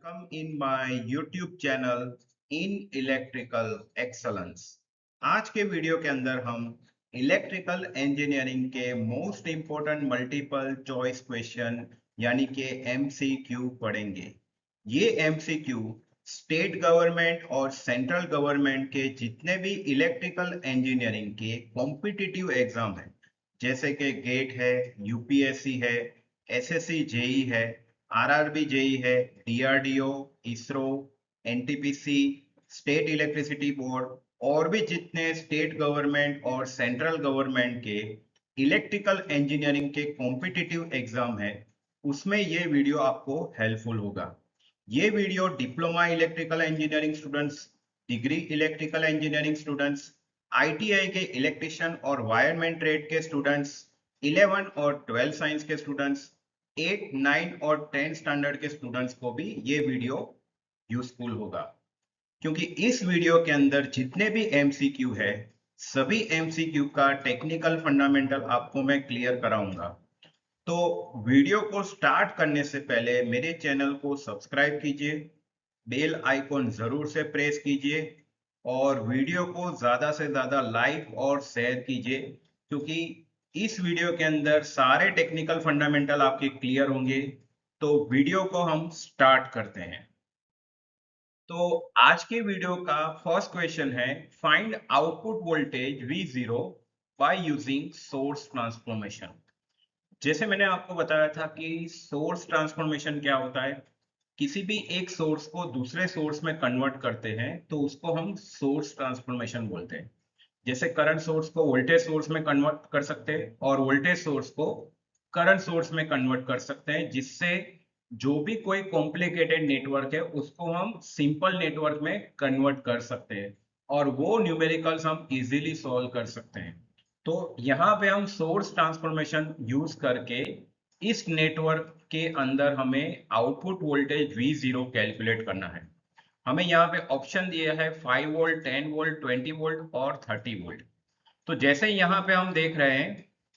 Welcome in my YouTube channel in electrical excellence. आज के video के अंदर हम इलेक्ट्रिकल इंजीनियरिंग के most important multiple choice question यानी कि एमसीक्यू पढ़ेंगे। ये एमसीक्यू स्टेट गवर्नमेंट और सेंट्रल गवर्नमेंट के जितने भी इलेक्ट्रिकल इंजीनियरिंग के कॉम्पिटिटिव एग्जाम है, जैसे कि गेट है, यूपीएससी है, एसएससी जेई है, आरआरबी जेई है, DRDO, ISRO, NTPC, state electricity board और भी जितने स्टेट गवर्नमेंट और सेंट्रल गवर्नमेंट के इलेक्ट्रिकल इंजीनियरिंग के कॉम्पिटिटिव एग्जाम है, उसमें ये वीडियो आपको हेल्पफुल होगा। ये video diploma electrical engineering students, degree electrical engineering students, ITI के इलेक्ट्रिशियन और वायरमैन ट्रेड के स्टूडेंट्स, 11 और 12 साइंस के स्टूडेंट्स, 8, 9 और 10 स्टैंडर्ड के स्टूडेंट्स को भी ये वीडियो यूजफुल होगा, क्योंकि इस वीडियो के अंदर जितने भी एमसीक्यू है, सभी एमसीक्यू का टेक्निकल फंडामेंटल आपको मैं क्लियर कराऊंगा। तो वीडियो को स्टार्ट करने से पहले मेरे चैनल को सब्सक्राइब कीजिए, बेल आइकॉन जरूर से प्रेस कीजिए और वीडियो को ज्यादा से ज्यादा लाइक और शेयर कीजिए, क्योंकि इस वीडियो के अंदर सारे टेक्निकल फंडामेंटल आपके क्लियर होंगे। तो वीडियो को हम स्टार्ट करते हैं। तो आज के वीडियो का फर्स्ट क्वेश्चन है, find output voltage V0 by using source transformation. जैसे मैंने आपको बताया था कि सोर्स ट्रांसफॉर्मेशन क्या होता है, किसी भी एक सोर्स को दूसरे सोर्स में कन्वर्ट करते हैं तो उसको हम सोर्स ट्रांसफॉर्मेशन बोलते हैं। जैसे करंट सोर्स को वोल्टेज सोर्स में कन्वर्ट कर सकते हैं और वोल्टेज सोर्स को करंट सोर्स में कन्वर्ट कर सकते हैं, जिससे जो भी कोई कॉम्प्लिकेटेड नेटवर्क है उसको हम सिंपल नेटवर्क में कन्वर्ट कर सकते हैं और वो न्यूमेरिकल्स हम इजीली सॉल्व कर सकते हैं। तो यहाँ पे हम सोर्स ट्रांसफॉर्मेशन यूज करके इस नेटवर्क के अंदर हमें आउटपुट वोल्टेज V0 कैलकुलेट करना है। हमें यहाँ पे ऑप्शन दिया है 5 वोल्ट, 10 वोल्ट, 20 वोल्ट और 30 वोल्ट। तो जैसे यहाँ पे हम देख रहे हैं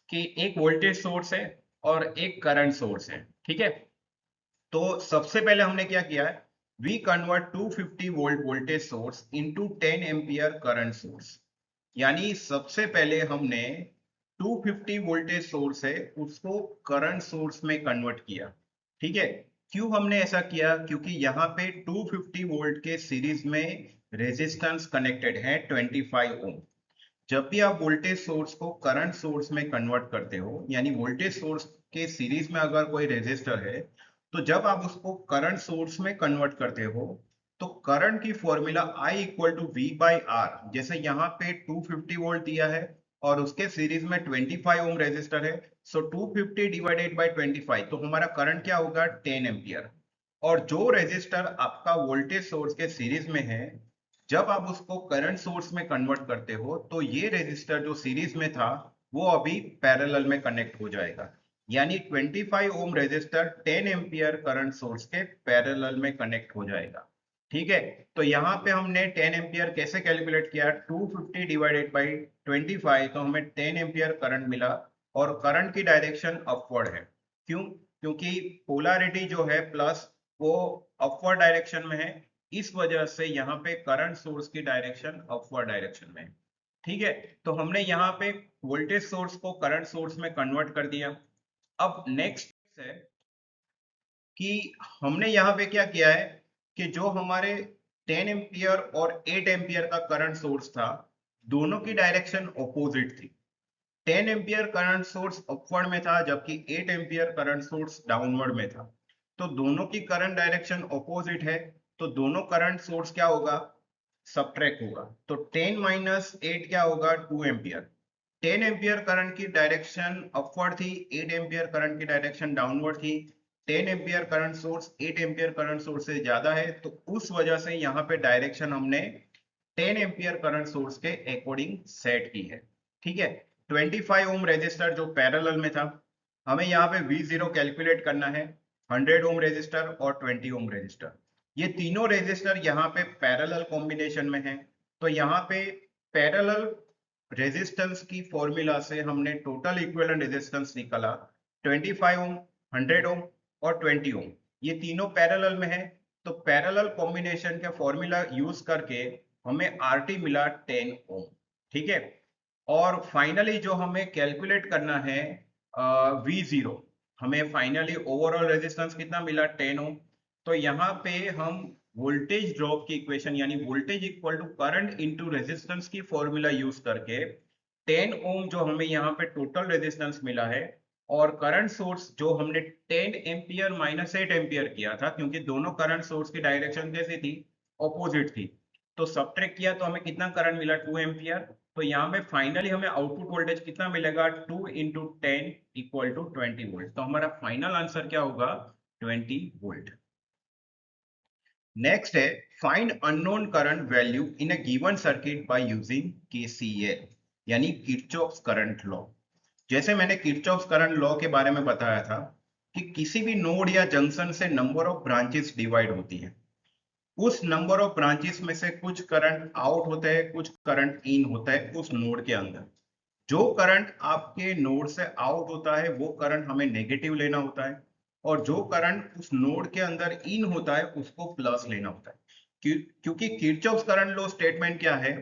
कि एक वोल्टेज सोर्स है और एक करंट सोर्स है, ठीक है। तो सबसे पहले हमने क्या किया है, we convert 250 volt voltage source into 10 ampere current source. यानी सबसे पहले हमने 250 वोल्टेज सोर्स है उसको करंट सोर्स में कन्वर्ट किया, ठीक है। क्यों हमने ऐसा किया, क्योंकि यहाँ पे 250 वोल्ट के सीरीज में रेजिस्टेंस कनेक्टेड है 25 ओम। जब भी आप वोल्टेज सोर्स को करंट सोर्स में कन्वर्ट करते हो, यानी वोल्टेज सोर्स के सीरीज में अगर कोई रेजिस्टर है, तो जब आप उसको करंट सोर्स में कन्वर्ट करते हो तो करंट की formula I equal to V by R. जैसे यहाँ पे 250 वोल्ट दिया है और उसके सीरीज में 25 ओम रेजिस्टर है, सो 250 डिवाइडेड बाई 25, तो हमारा करंट क्या होगा, 10 एम्पियर। और जो रेजिस्टर आपका वोल्टेज सोर्स के सीरीज में है, जब आप उसको करंट सोर्स में कन्वर्ट करते हो तो ये रेजिस्टर जो सीरीज में था वो अभी पैरेलल में कनेक्ट हो जाएगा। यानी 25 ohm resistor 10 ampere current source के पैरेलल में कनेक्ट हो जाएगा, ठीक है। तो यहाँ पे हमने 10 एम्पियर कैसे कैलकुलेट किया, 250 डिवाइडेड बाई 25, तो हमें 10 एम्पियर करंट मिला और करंट की डायरेक्शन अपवर्ड है। क्यों, क्योंकि पोलैरिटी जो है प्लस वो अपवर्ड डायरेक्शन में है, इस वजह से यहाँ पे करंट सोर्स की डायरेक्शन अपवर्ड डायरेक्शन में है, ठीक है। तो हमने यहाँ पे वोल्टेज सोर्स को करंट सोर्स में कन्वर्ट कर दिया। अब नेक्स्ट है कि हमने यहाँ पे क्या किया है कि जो हमारे 10 एम्पियर और 8 एम्पियर का करंट सोर्स था, दोनों की डायरेक्शन ऑपोजिट थी। 10 एम्पियर करंट सोर्स अपवर्ड में था जबकि 8 एम्पियर करंट सोर्स डाउनवर्ड में था। तो दोनों की करंट डायरेक्शन ऑपोजिट है, तो दोनों करंट सोर्स क्या होगा, सब्ट्रैक्ट होगा। तो 10 माइनस 8 क्या होगा, 2 एम्पियर। 10 एम्पियर करंट की डायरेक्शन अपवर्ड थी, 8 एम्पियर करंट की डायरेक्शन डाउनवर्ड थी। 10 ampere current source 8 ampere current source से ज्यादा है, तो उस वजह से यहाँ पे डायरेक्शन हमने 10 एम्पियर करंट सोर्स के अकॉर्डिंग सेट की है, ठीक है। 25 ओम रेजिस्टर जो पैरेलल में था, हमें यहाँ पे V0 कैलकुलेट करना है। 100 ओम रेजिस्टर और 20 ओम रेजिस्टर, ये तीनों रेजिस्टर यहाँ पे पैरेलल कॉम्बिनेशन में है। तो यहाँ पे पैरेलल रेजिस्टेंस की फॉर्मूला से हमने टोटल इक्विवेलेंट रेजिस्टेंस निकाला 25 ओम, 100 ओम और 20 ओम। ये तीनों पैरेलल में है, तो तो पैरेलल कॉम्बिनेशन के फॉर्मूला यूज करके हमें RT मिला 10 ओम, ठीक है। और फाइनली जो हमें कैलकुलेट करना है V0, हमें फाइनली ओवरऑल रेजिस्टेंस कितना मिला 10 ओम। तो यहाँ पे हम वोल्टेज ड्रॉप की इक्वेशन यानी voltage equal to current into resistance की फॉर्मूला यूज करके 10 ओम जो हमें यहाँ पे टोटल रेजिस्टेंस मिला है, और करंट सोर्स जो हमने 10 एम्पियर माइनस 8 एम्पियर किया था, क्योंकि दोनों करंट सोर्स की डायरेक्शन कैसी थी, ऑपोजिट थी, तो सब्ट्रैक्ट किया तो हमें कितना करंट मिला 2 एम्पियर। तो यहाँ पे फाइनली हमें आउटपुट वोल्टेज कितना मिलेगा, 2 इंटू 10 इक्वल टू 20 वोल्ट। तो हमारा फाइनल आंसर क्या होगा, 20 वोल्ट। नेक्स्ट है find unknown current value in a given circuit by using KCL यानी किरचॉफ्स करंट लॉ। जैसे मैंने किरचॉफ्स करंट लॉ के बारे में बताया था कि किसी भी नोड या जंक्शन से नंबर ऑफ ब्रांचेस डिवाइड होती है, उस नंबर ऑफ ब्रांचेस में से कुछ करंट आउट होता है, कुछ करंट इन होता है उस नोड के अंदर। जो करंट आपके नोड से आउट होता है वो करंट हमें नेगेटिव लेना होता है, और जो करंट उस नोड के अंदर इन होता है उसको प्लस लेना होता है। क्योंकि किरचॉफ्स करंट लॉ स्टेटमेंट क्या है,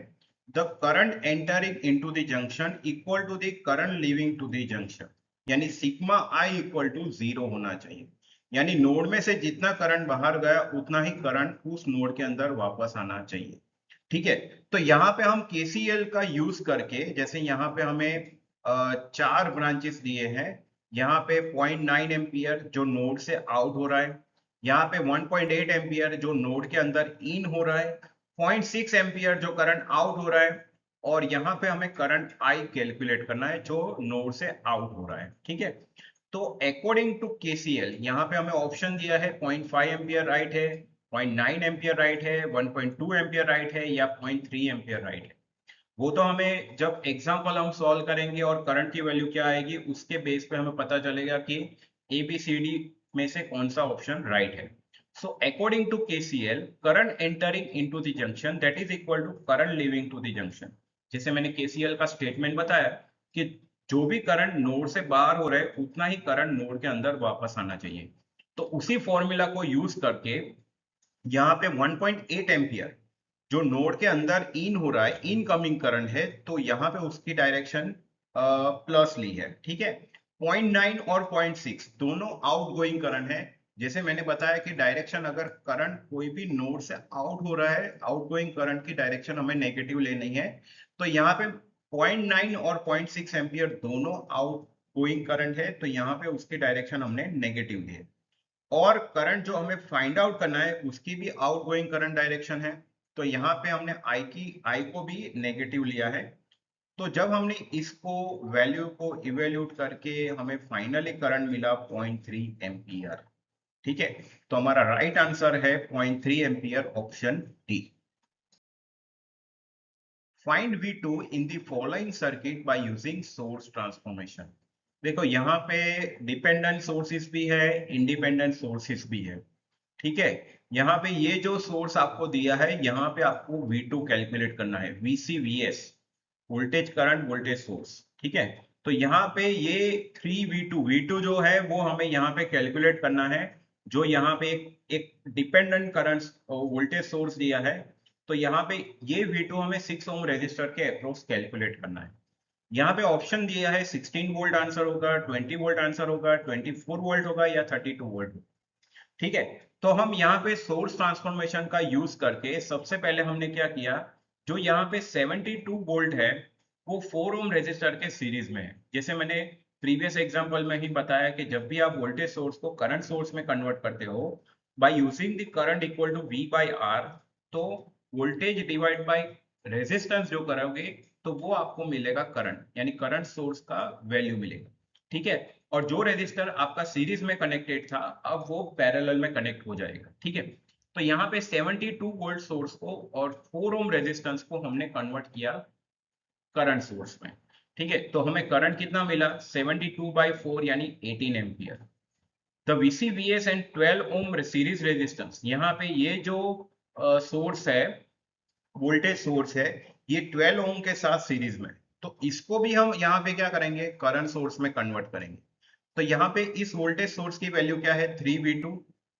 the current entering into the junction equal to the current leaving to the junction, यानी सिग्मा आई इक्वल टू 0 होना चाहिए। यानी नोड में से जितना करंट बाहर गया उतना ही करंट उस नोड के अंदर वापस आना चाहिए, ठीक है। तो यहाँ पे हम KCL का यूज करके, जैसे यहाँ पे हमें 4 ब्रांचेस दिए हैं, यहाँ पे 0.9 एम्पियर जो नोड से आउट हो रहा है, यहाँ पे 1.8 एम्पियर जो नोड के अंदर इन हो रहा है, 0.6 एम्पियर जो करंट आउट हो रहा है, और यहाँ पे हमें करंट आई कैलकुलेट करना है जो नोड से आउट हो रहा है, ठीक है। तो अकॉर्डिंग टू KCL यहाँ पे हमें ऑप्शन दिया है 0.5 एम्पियर राइट है, 0.9 एम्पियर राइट है, 1.2 एम्पियर राइट है, या 0.3 एम्पियर राइट है। वो तो हमें जब एग्जाम्पल हम सॉल्व करेंगे और करंट की वैल्यू क्या आएगी उसके बेस पे हमें पता चलेगा कि ABCD में से कौन सा ऑप्शन राइट है। So according to KCL current entering into the junction that is equal to current leaving to the junction. जैसे मैंने KCL का स्टेटमेंट बताया कि जो भी करंट नोड से बाहर हो रहा है उतना ही करंट नोड के अंदर वापस आना चाहिए। तो उसी फॉर्मूला को यूज करके यहाँ पे 1.8 एम्पियर जो नोड के अंदर इन हो रहा है, इनकमिंग करंट है, तो यहाँ पे उसकी डायरेक्शन प्लस ली है, ठीक है। 0.9 और 0.6 दोनों आउटगोइंग करंट है। जैसे मैंने बताया कि डायरेक्शन अगर करंट कोई भी नोड से आउट हो रहा है, आउटगोइंग करंट की डायरेक्शन हमें नेगेटिव लेनी है। तो यहाँ पे 0.9 और 0.6 एम्पियर दोनों आउटगोइंग करंट है, तो यहाँ पे उसकी डायरेक्शन हमने नेगेटिव ली है। और करंट जो हमें फाइंड आउट करना है उसकी भी आउटगोइंग करंट डायरेक्शन है, तो यहाँ पे हमने आई को भी नेगेटिव लिया है। तो जब हमने इसको वैल्यू को इवेल्यूट करके हमें फाइनली करंट मिला 0.3 एम्पियर, ठीक है। तो हमारा राइट आंसर है 0.3 ampere, option D. Find V2 in the following circuit by using source transformation. देखो यहाँ पे डिपेंडेंट सोर्सेस भी है, इंडिपेंडेंट सोर्सेस भी है, ठीक है। यहाँ पे ये जो सोर्स आपको दिया है यहाँ पे आपको V2 कैलकुलेट करना है, VCVS voltage current voltage source, ठीक है। तो यहाँ पे ये 3V2 जो है वो हमें यहाँ पे कैलकुलेट करना है, जो यहाँ पे एक डिपेंडेंट करंट वोल्टेज सोर्स दिया है। तो यहाँ पे ये V2 हमें 6 ओम रेजिस्टर के अक्रॉस कैलकुलेट करना है। यहाँ पे ऑप्शन दिया है 16 वोल्ट आंसर होगा, 20 वोल्ट आंसर होगा, 24 वोल्ट होगा, या 32 वोल्ट, ठीक है। तो हम यहाँ पे सोर्स ट्रांसफॉर्मेशन का यूज करके सबसे पहले हमने क्या किया, जो यहाँ पे 72 वोल्ट है वो 4 ओम रेजिस्टर के सीरीज में है। जैसे मैंने प्रीवियस एग्जांपल में ही बताया कि जब भी आप वोल्टेज सोर्स को करंट सोर्स में कन्वर्ट करते हो by using the current equal to V by R, तो वोल्टेज डिवाइड बाय रेजिस्टेंस जो करोगे तो वो आपको मिलेगा करंट, यानी करंट सोर्स का वैल्यू मिलेगा, ठीक है। और जो रेजिस्टर आपका सीरीज में कनेक्टेड था अब वो पैरेलल में कनेक्ट हो जाएगा, ठीक है। तो यहाँ पे 72 वोल्ट सोर्स को और 4 ओम रेजिस्टेंस को हमने कन्वर्ट किया करंट सोर्स में, ठीक है। तो हमें करंट कितना मिला, 72 बाई 4 यानी 18 ampere. The VCVS and 12 ohm series resistance, यहाँ पे ये जो सोर्स है, वोल्टेज सोर्स है, ये 12 ओम के साथ सीरीज में, तो इसको भी हम यहाँ पे क्या करेंगे, करंट सोर्स में कन्वर्ट करेंगे। तो यहाँ पे इस वोल्टेज सोर्स की वैल्यू क्या है, 3V2,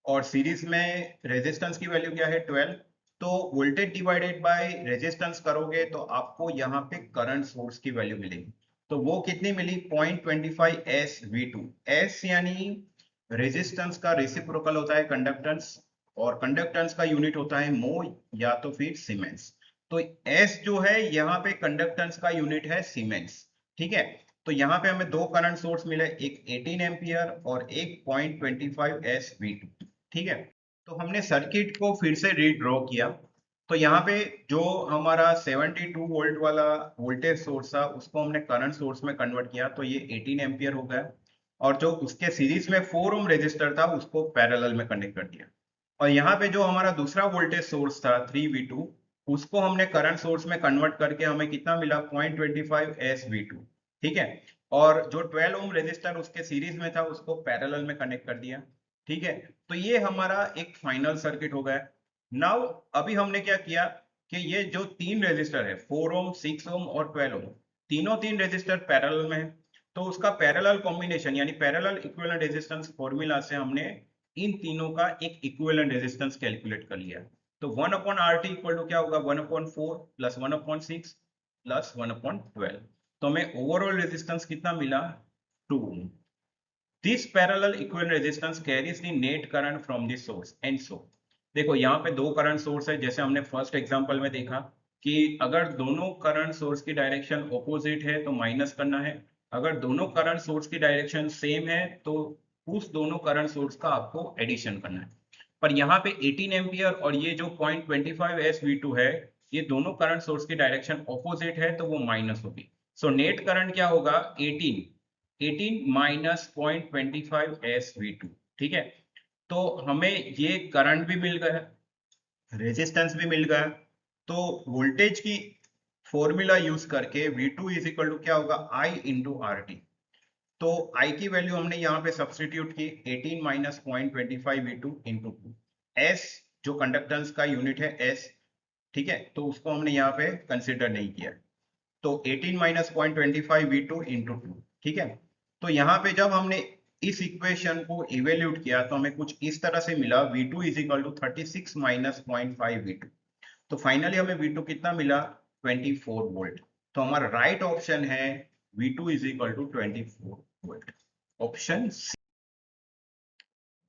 और सीरीज में रेजिस्टेंस की वैल्यू क्या है 12। तो वोल्टेज डिवाइडेड बाय रेजिस्टेंस करोगे तो आपको यहाँ पे करंट सोर्स की वैल्यू मिलेगी। तो वो कितनी मिली 0.25 एस वी टू। एस यानी रेजिस्टेंस का रेसिप्रोकल होता है कंडक्टेंस, और कंडक्टेंस का यूनिट होता है मो या तो फिर सीमेंस। तो एस जो है यहाँ पे कंडक्टेंस का यूनिट है सीमेंस। ठीक है, तो यहाँ पे हमें दो करंट सोर्स मिले, एक 18 एम्पियर और एक 0.25 एस वी टू। ठीक है, तो हमने सर्किट को फिर से रीड्रॉ किया। तो यहाँ पे जो हमारा 72 वोल्ट वाला वोल्टेज सोर्स था उसको हमने करंट सोर्स में कन्वर्ट किया, तो ये 18 एम्पियर हो गया। और जो उसके सीरीज में 4 ओम रेजिस्टर था उसको पैरेलल में कनेक्ट कर दिया। और यहाँ पे जो हमारा दूसरा वोल्टेज सोर्स था 3V2, उसको हमने करंट सोर्स में कन्वर्ट करके हमें कितना मिला 0.25 एस वी टू। ठीक है, और जो 12 ओम रेजिस्टर उसके सीरीज में था उसको पैरेलल में कनेक्ट कर दिया। ठीक है, तो ये हमारा एक फाइनल सर्किट हो गया। नाउ अभी हमने क्या किया कि ये जो तीन रेजिस्टर है 4 ओम 6 ओम और 12 ओम, तीन रेजिस्टर पैरेलल में है। तो उसका पैरेलल कॉम्बिनेशन यानी पैरेलल इक्विवेलेंट रेजिस्टेंस फॉर्मूला से हमने इन तीनों का एक इक्विवेलेंट रेजिस्टेंस कैलकुलेट कर लिया। तो 1 upon R T equal to क्या होगा 1 upon 4 plus 1 upon 6 plus 1 upon 12। तो हमें ओवरऑल रेजिस्टेंस कितना मिला 2 ओम। This parallel equivalent resistance carries the net current from the source and so। देखो यहाँ पे दो करंट सोर्स है, जैसे हमने फर्स्ट एग्जांपल में देखा कि अगर दोनों करंट सोर्स की डायरेक्शन ऑपोजिट है तो माइनस करना है, अगर दोनों करंट सोर्स की डायरेक्शन सेम है तो उस दोनों करंट सोर्स का आपको एडिशन करना है। पर यहाँ पे 18 एम्पियर और ये जो 0.25 SV2 है, ये दोनों करंट सोर्स की डायरेक्शन ऑपोजिट है तो वो माइनस होगी। सो नेट करंट क्या होगा 18 माइनस 0.25 SV2। ठीक है, तो हमें ये करंट भी मिल गया, रेजिस्टेंस भी मिल गया। तो वोल्टेज की फॉर्मूला यूज करके V2 इज इक्वल टू क्या होगा I इंटू आर टी। तो I की वैल्यू हमने यहाँ पे सब्सटीट्यूट की 18 minus 0.25 V2 into two. S जो कंडक्टेंस का यूनिट है S, ठीक है, तो उसको हमने यहाँ पे कंसिडर नहीं किया। तो 18 माइनस 0.25 V2 इंटू टू। ठीक है, तो यहाँ पे जब हमने इस इक्वेशन को इवेल्यूट किया तो हमें कुछ इस तरह से मिला V2 is equal to 36 minus 0.5 V2। तो फाइनली हमें V2 कितना मिला 24 वोल्ट। तो हमारा राइट ऑप्शन है V2 is equal to 24 volt, option C.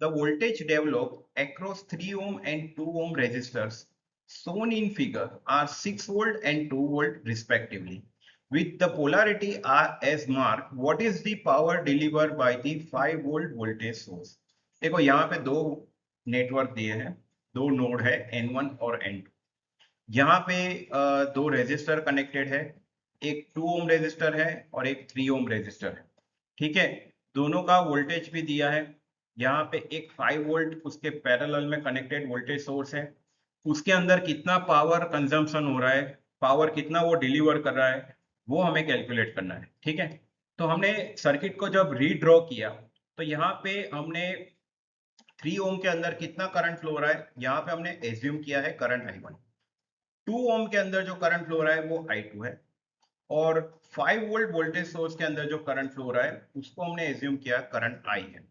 The voltage developed across 3 ohm and 2 ohm resistors shown in figure are 6 volt and 2 volt respectively. With the polarity R as marked, what is the power delivered by the 5 volt voltage source? देखो यहाँ पे दो network दिए हैं, दो node है N1 और N2। यहाँ पे दो रेजिस्टर कनेक्टेड है, एक 2 ओम रेजिस्टर है और एक 3 ओम रेजिस्टर है। ठीक है, दोनों का वोल्टेज भी दिया है। यहाँ पे एक 5 वोल्ट उसके पैरेलल में कनेक्टेड वोल्टेज सोर्स है, उसके अंदर कितना पावर कंजम्पशन हो रहा है, पावर कितना वो डिलीवर कर रहा है, वो हमें कैलकुलेट करना है। ठीक है, तो हमने सर्किट को जब रीड्रॉ किया तो यहाँ पे हमने 3 ओम के अंदर कितना करंट फ्लो हो रहा है, यहाँ पे हमने एज्यूम किया है करंट I1। 2 ओम के अंदर जो करंट फ्लो हो रहा है वो I2 है, और 5 वोल्ट वोल्टेज सोर्स के अंदर जो करंट फ्लो हो रहा है उसको हमने एज्यूम किया करंट I है।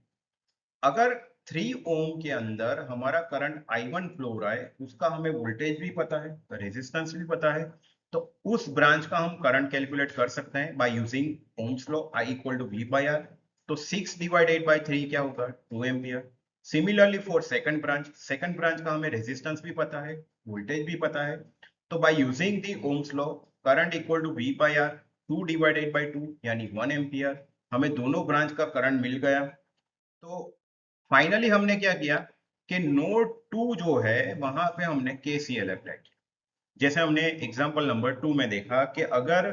अगर 3 ओम के अंदर हमारा करंट I1 फ्लो हो रहा है, उसका हमें वोल्टेज भी पता है, रेजिस्टेंस भी पता है, तो उस ब्रांच का हम करंट कैलकुलेट कर सकते हैं by using ohm's law I equal to V by R। तो 6 डिवाइडेड बाय 3 क्या होगा 2 ampere. Similarly for second branch का हमें रेजिस्टेंस भी पता है, वोल्टेज भी पता है। तो by using the ohm's law current equal to V by R, 2 divided by 2 यानी 1 एम्पियर। हमें दोनों ब्रांच का करंट मिल गया। तो फाइनली हमने क्या किया कि नोड 2 जो है वहां पे हमने KCL अप्लाई किया। जैसे हमने एग्जांपल नंबर 2 में देखा कि अगर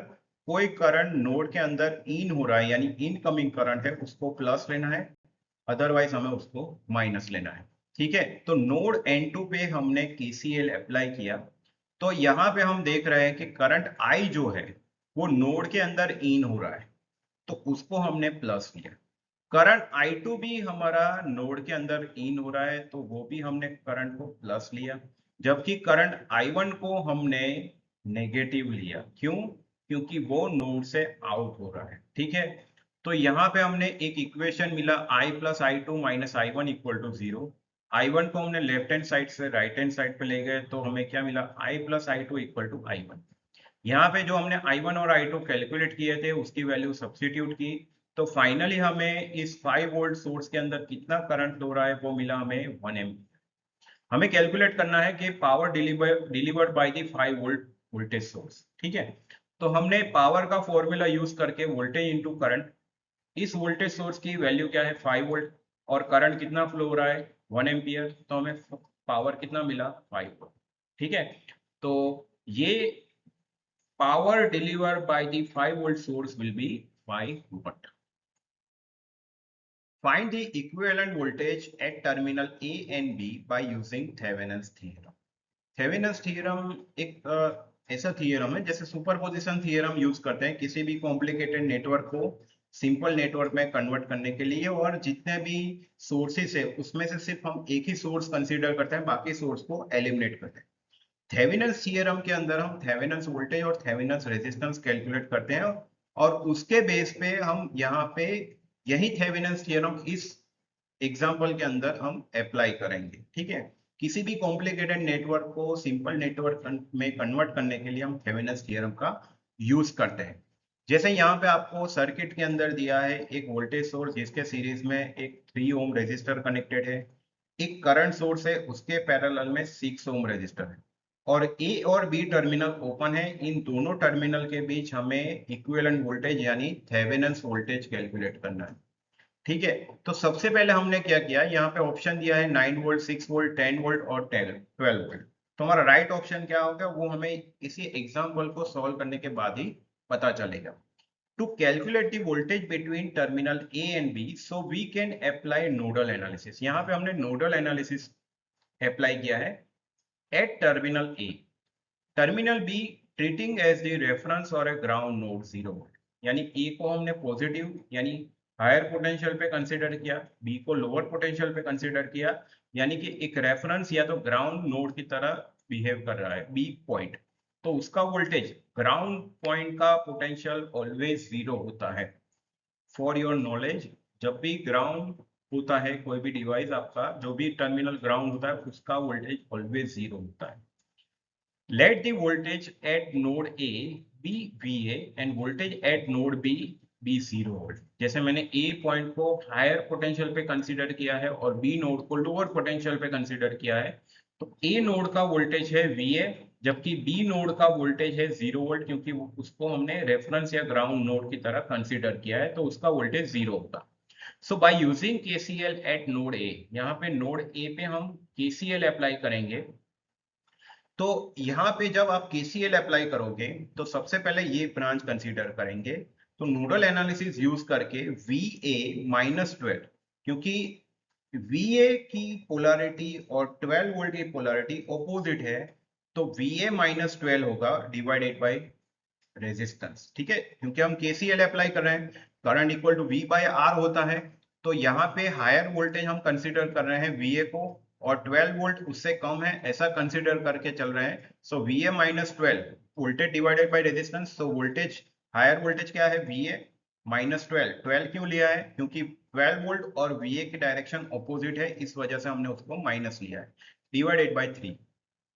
कोई करंट नोड के अंदर इन हो रहा है यानी इनकमिंग करंट है उसको प्लस लेना है, अदरवाइज हमें उसको माइनस लेना है। ठीक है, तो नोड N2 पे हमने KCL अप्लाई किया। तो यहाँ पे हम देख रहे हैं कि करंट I जो है वो नोड के अंदर इन हो रहा है, तो उसको हमने प्लस लिया। करंट I2 भी हमारा नोड के अंदर इन हो रहा है तो वो भी हमने करंट को प्लस लिया, जबकि करंट I1 को हमने नेगेटिव लिया। क्यों? क्योंकि वो नोड से आउट हो रहा है। ठीक है, तो यहाँ पे हमने एक इक्वेशन मिला I plus I2 minus I1 equal to 0। I1 को हमने लेफ्ट हैंड साइड से राइट हैंड साइड पे ले गए तो हमें क्या मिला, I plus I2 equal to I1। यहाँ पे जो हमने I1 और I2 कैलकुलेट किए थे उसकी वैल्यू सब्स्टिट्यूट की, तो फाइनली हमें इस 5 वोल्ट सोर्स के अंदर कितना करंट फ्लो रहा है वो मिला हमें 1 एम्पीयर। हमें कैलकुलेट करना है कि power delivered by the 5 volt voltage source. ठीक है, तो हमने पावर का फॉर्मूला यूज करके वोल्टेज इनटू करंट, इस वोल्टेज सोर्स की वैल्यू क्या है 5 वोल्ट और करंट कितना फ्लो हो रहा है 1 एम्पियर, तो हमें पावर कितना मिला 5 वोल्ट। ठीक है, तो ये power delivered by the 5 volt source will be 5 volt. Find the equivalent voltage at terminal A and B by using Thevenin's theorem। Thevenin's theorem एक ऐसा थ्योरम है जैसे सुपरपोजिशन थ्योरम यूज करते हैं किसी भी कॉम्प्लिकेटेड नेटवर्क को सिंपल नेटवर्क में कन्वर्ट करने के लिए, और जितने भी सोर्सेस है उसमें से सिर्फ हम एक ही सोर्स कंसीडर करते हैं, बाकी सोर्स को एलिमिनेट करते हैं। थेवेनिन्स थ्योरम के अंदर हम थेवेनिन्स वोल्टेज और थेवेनिन्स रेजिस्टेंस कैलकुलेट करते हैं, और उसके बेस पे हम यहाँ पे यही थेवेनिन्स थ्योरम इस एग्जाम्पल के अंदर हम अप्लाई करेंगे। ठीक है, किसी भी कॉम्प्लिकेटेड नेटवर्क को सिंपल नेटवर्क में कन्वर्ट करने के लिए हम थेवेनिन्स थ्योरम का यूज करते हैं। जैसे यहाँ पे आपको सर्किट के अंदर दिया है एक वोल्टेज सोर्स जिसके सीरीज में एक 3 ओम रेजिस्टर कनेक्टेड है, एक करंट सोर्स है उसके पैरेलल में 6 ओम रेजिस्टर है, और ए और बी टर्मिनल ओपन है। इन दोनों टर्मिनल के बीच हमें इक्विवेलेंट वोल्टेज यानी थेवेनिन्स वोल्टेज कैलकुलेट करना है। ठीक है, तो सबसे पहले हमने क्या किया, यहाँ पे ऑप्शन दिया है 9 वोल्ट, 6 वोल्ट, 10 वोल्ट और 12 वोल्ट। तो हमारा राइट ऑप्शन क्या होगा वो हमें इसी एग्जाम्पल को सॉल्व करने के बाद ही पता चलेगा। To calculate the voltage between terminal A and B so we can apply nodal analysis. यहाँ पे हमने नोडल एनालिसिस अप्लाई किया है at terminal A, terminal B treating as the reference और ए ग्राउंड नोड 0 वोल्ट। यानी ए को हमने positive यानी हायर पोटेंशियल पे कंसीडर किया, बी को लोअर पोटेंशियल पे कंसीडर किया, यानी कि एक रेफरेंस या तो ग्राउंड नोड की तरह बिहेव कर रहा है बी पॉइंट, तो उसका वोल्टेज ग्राउंड पॉइंट का पोटेंशियल ऑलवेज 0 होता है। फॉर योर नॉलेज, जब भी ग्राउंड होता है कोई भी डिवाइस आपका, जो भी टर्मिनल ग्राउंड होता है उसका वोल्टेज ऑलवेज 0 होता है। Let the voltage at node A be VA and voltage at node B be 0 volt. जैसे मैंने A पॉइंट को हायर पोटेंशियल पे कंसीडर किया है और B नोड को लोअर पोटेंशियल पे कंसीडर किया है, तो A नोड का वोल्टेज है VA जबकि B नोड का वोल्टेज है 0 वोल्ट, क्योंकि उसको हमने रेफरेंस या ग्राउंड नोड की तरह कंसीडर किया है, तो उसका वोल्टेज 0 होगा। So by using KCL at node A, यहाँ पे नोड A पे हम KCL अप्लाई करेंगे। तो यहाँ पे जब आप KCL अप्लाई करोगे तो सबसे पहले ये ब्रांच कंसीडर करेंगे, तो नोडल एनालिसिस यूज करके VA माइनस 12, क्योंकि VA की पोलैरिटी और 12 वोल्ट की पोलैरिटी ऑपोजिट है, तो VA माइनस 12 होगा डिवाइडेड बाई रेजिस्टेंस। ठीक है, क्योंकि हम KCL अप्लाई कर रहे हैं, current equal to V by R होता है, तो यहाँ पे हायर वोल्टेज हम कंसीडर कर रहे हैं VA को, और 12 वोल्ट उससे कम है ऐसा कंसीडर करके चल रहे हैं। So VA minus 12 voltage divided by resistance, so voltage higher voltage क्या है VA माइनस 12। 12 क्यों लिया है, क्योंकि 12 वोल्ट और VA की डायरेक्शन ऑपोजिट है, इस वजह से हमने उसको माइनस लिया है, डिवाइडेड बाय 3।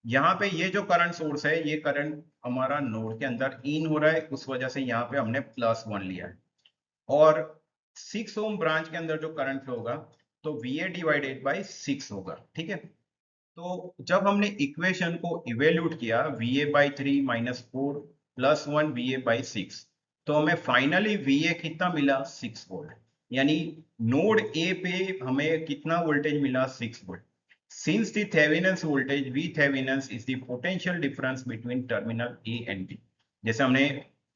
यहाँ पे ये जो करंट सोर्स है ये करंट हमारा नोड के अंदर इन हो रहा है, उस वजह से यहाँ पे हमने +1 लिया है, और 6 ओम ब्रांच के अंदर जो करंट फ्लो होगा तो VA डिवाइडेड बाई 6 होगा। ठीक है, तो जब हमने इक्वेशन को इवेल्यूट किया VA by 3 minus 4 +1 VA by 6, तो हमें फाइनली VA कितना मिला 6 वोल्ट, यानी नोड ए पे हमें कितना वोल्टेज मिला 6 volt. Since the Thevenin's voltage V Thevenin's is the potential difference between terminal A and B, जैसे हमने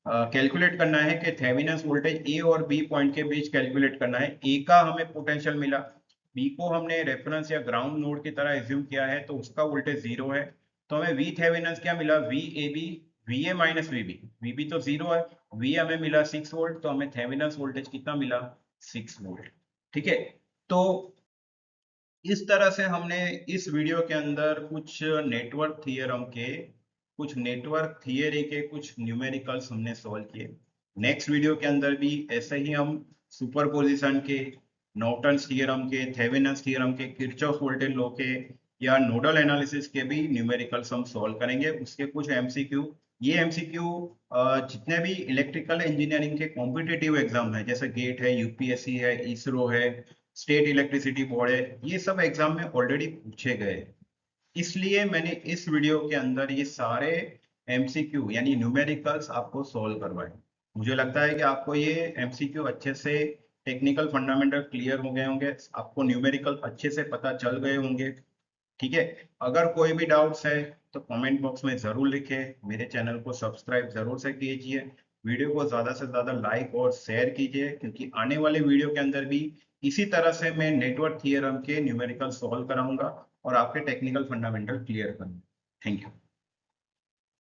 कैलकुलेट करना है कि थेवेनिन्स वोल्टेज ए और बी पॉइंट के बीच कैलकुलेट करना है। ए का हमें पोटेंशियल मिला, बी को हमने रेफरेंस या ग्राउंड नोड की तरह एज्यूम किया है, तो उसका वोल्टेज 0 है, तो हमें वी थेवेनिन्स क्या मिला V A B, V A minus V B तो 0 है, वी हमें मिला 6 वोल्ट, तो हमें थेवेनिन्स वोल्टेज कितना मिला 6 वोल्ट। ठीक है, तो इस तरह से हमने इस वीडियो के अंदर कुछ नेटवर्क थियरम के कुछ नेटवर्क थियरी के कुछ न्यूमेरिकल्स हमने सॉल्व किए। नेक्स्ट वीडियो के अंदर भी ऐसे ही हम सुपरपोजिशन के नॉर्टन्स थ्योरम के, थेवेनिन्स थ्योरम के, किरचॉफ वोल्टेज लॉ के या नोडल एनालिसिस के भी न्यूमेरिकल्स हम सॉल्व करेंगे। उसके कुछ एमसीक्यू, ये एमसीक्यू जितने भी इलेक्ट्रिकल इंजीनियरिंग के कॉम्पिटिटिव एग्जाम है, जैसे गेट है, यूपीएससी है, इसरो है, स्टेट इलेक्ट्रिसिटी बोर्ड है, ये सब एग्जाम में ऑलरेडी पूछे गए। इसलिए मैंने इस वीडियो के अंदर ये सारे एमसीक्यू यानी न्यूमेरिकल्स आपको सॉल्व करवाए। मुझे लगता है कि आपको ये एमसीक्यू अच्छे से, टेक्निकल फंडामेंटल क्लियर हो गए होंगे, आपको न्यूमेरिकल अच्छे से पता चल गए होंगे। ठीक है, अगर कोई भी डाउट्स है तो कमेंट बॉक्स में जरूर लिखें। मेरे चैनल को सब्सक्राइब जरूर से कीजिए, वीडियो को ज्यादा से ज्यादा लाइक और शेयर कीजिए, क्योंकि आने वाले वीडियो के अंदर भी इसी तरह से मैं नेटवर्क थियरम के न्यूमेरिकल सॉल्व कराऊंगा और आपके टेक्निकल फंडामेंटल क्लियर करूंगा। Thank you.